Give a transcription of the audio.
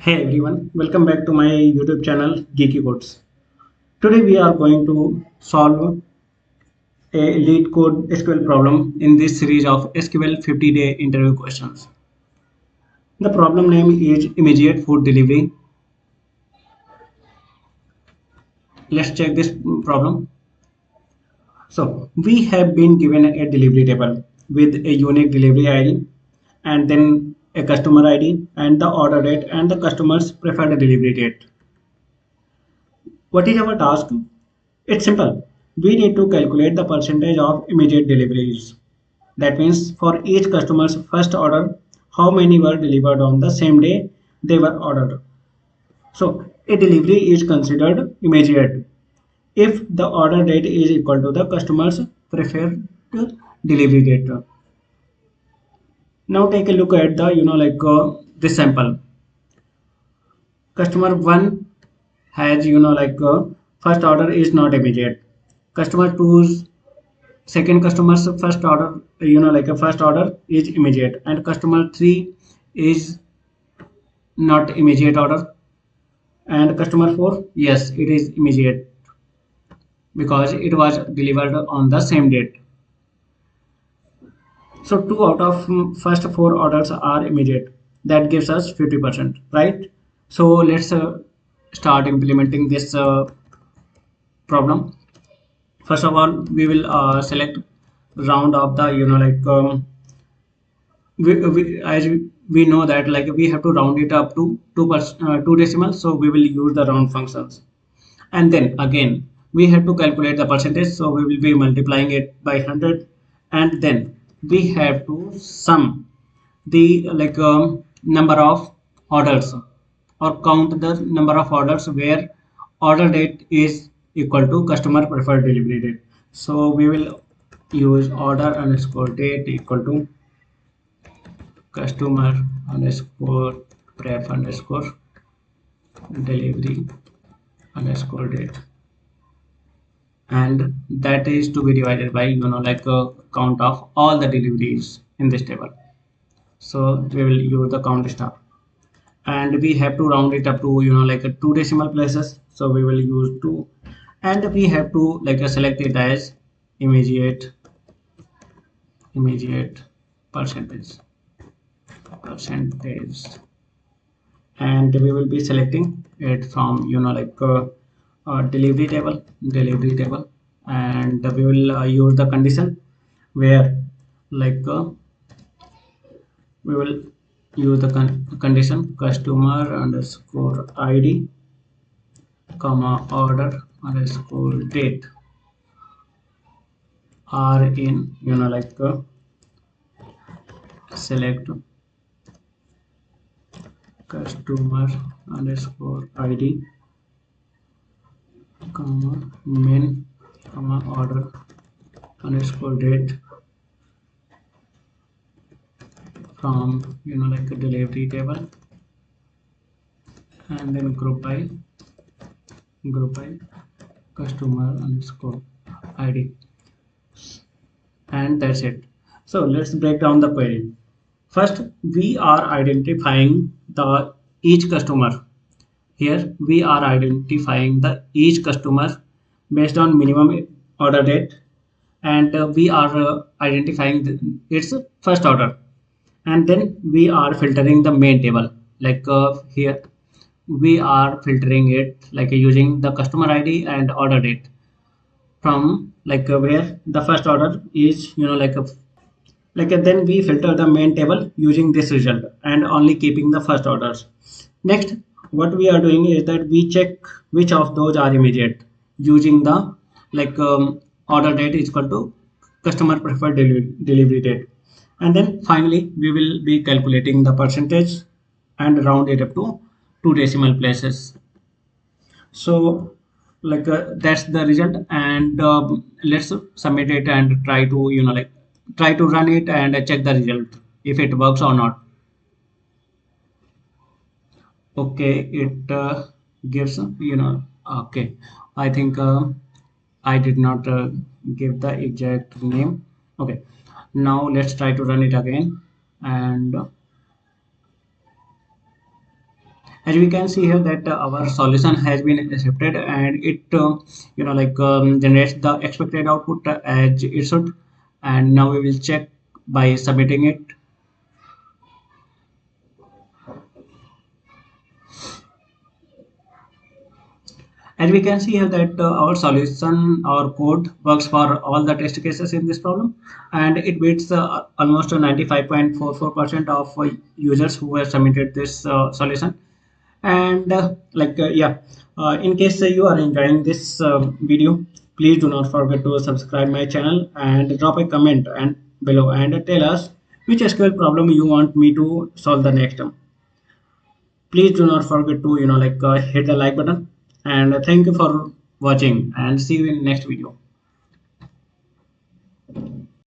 Hey everyone, welcome back to my YouTube channel Geeky Codes. Today we are going to solve a LeetCode SQL problem in this series of SQL 50-day interview questions. The problem name is immediate food delivery. Let's check this problem. So we have been given a delivery table with a unique delivery ID and then a customer ID and the order date and the customer's preferred delivery date. What is our task? It's simple. We need to calculate the percentage of immediate deliveries. That means for each customer's first order, how many were delivered on the same day they were ordered. So a delivery is considered immediate if the order date is equal to the customer's preferred delivery date. Now take a look at the this sample. Customer 1 has first order is not immediate. Customer 2's second customer's first order a first order is immediate, and customer 3 is not immediate order, and customer 4, yes, it is immediate because it was delivered on the same date. So 2 out of first 4 orders are immediate. That gives us 50%, right? So let's start implementing this problem. First of all, we will select round of the as we know that we have to round it up to 2 decimals, so we will use the round functions. And then again we have to calculate the percentage, so we will be multiplying it by 100, and then we have to sum the number of orders, or count the number of orders where order date is equal to customer preferred delivery date. So we will use order underscore date equal to customer underscore pref underscore delivery underscore date, and that is to be divided by a count of all the deliveries in this table. So we will use the count star, and we have to round it up to 2 decimal places, so we will use 2, and we have to select it as immediate percentage, and we will be selecting it from delivery table, and we will use the condition where like uh, we will use the condition customer underscore id comma order underscore date are in select customer underscore id comma min comma order underscore date from a delivery table, and then group by customer underscore id, and that's it. So let's break down the query. First, we are identifying the each customer. Here we are identifying the each customer based on minimum order date, and we are identifying its first order, and then we are filtering the main table. Here we are filtering it using the customer ID and order date from where the first order is then we filter the main table using this result and only keeping the first orders. Next, what we are doing is that we check which of those are immediate using the order date is equal to customer preferred delivery date, and then finally we will be calculating the percentage and round it up to 2 decimal places. So that's the result, and let's submit it and try to try to run it and check the result if it works or not. Okay, it gives okay, I think I did not give the exact name. Okay, now let's try to run it again, and As we can see here that our solution has been accepted, and it generates the expected output as it should. And now we will check by submitting it. As we can see here that our solution, our code works for all the test cases in this problem, and it beats almost 95.44% of users who have submitted this solution. And in case you are enjoying this video, please do not forget to subscribe my channel and drop a comment and below and tell us which SQL problem you want me to solve the next time. Please do not forget to hit the like button, and thank you for watching, and see you in next video.